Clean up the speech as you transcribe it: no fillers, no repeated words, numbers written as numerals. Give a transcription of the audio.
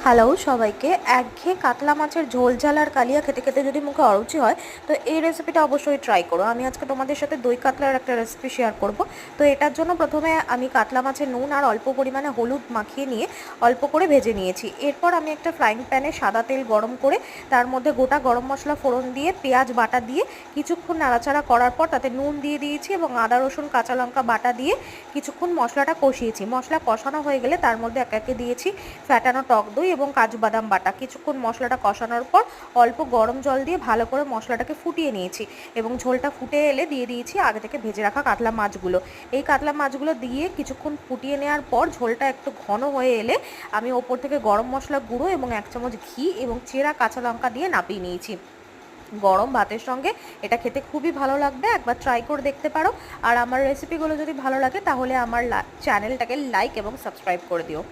Hello সবাইকে। একঘেয়ে কাতলা মাছের ঝোল ঝাল আর কালিয়া খেতে খেতে যদি মুখে অরুচি হয় তো এই রেসিপিটা অবশ্যই ট্রাই করো। আমি আজকে তোমাদের সাথে দই কাতলার একটা রেসিপি শেয়ার করব। তো এটার জন্য প্রথমে আমি কাতলা মাছের নুন আর অল্প পরিমাণে হলুদ মাখিয়ে নিয়ে অল্প করে ভেজে নিয়েছি। এরপর আমি একটা ফ্রাইং প্যানে সাদা তেল গরম করে তার মধ্যে গোটা গরম মশলা ফোড়ন দিয়ে পেঁয়াজ বাটা দিয়ে কিছুক্ষণ নাড়াচাড়া করার পর তাতে নুন দিয়ে দিয়েছি এবং আদা রসুন কাঁচা লঙ্কা বাটা দিয়ে কিছুক্ষণ মশলাটা কষিয়েছি। মশলা কষানো হয়ে গেলে তার মধ্যে একে একে দিয়েছি ফ্যাটানো টক দই এবং কাজু বাদাম বাটা। কিছুক্ষণ মশলাটা কষানোর পর অল্প গরম জল দিয়ে ভালো করে মশলাটাকে ফুটিয়ে নিয়েছি এবং ঝোলটা ফুটে এলে দিয়ে দিয়েছি আগে থেকে ভেজে রাখা কাতলা মাছগুলো। এই কাতলা মাছগুলো দিয়ে কিছুক্ষণ ফুটিয়ে নেওয়ার পর ঝোলটা একটু ঘন হয়ে এলে আমি ওপর থেকে গরম মশলা গুঁড়ো এবং 1 চামচ ঘি এবং চেরা কাঁচা লঙ্কা দিয়ে নাপিয়ে নিয়েছি। গরম ভাতের সঙ্গে এটা খেতে খুবই ভালো লাগবে, একবার ট্রাই করে দেখতে পারো। আর আমার রেসিপিগুলো যদি ভালো লাগে তাহলে আমার চ্যানেলটাকে লাইক এবং সাবস্ক্রাইব করে দিও।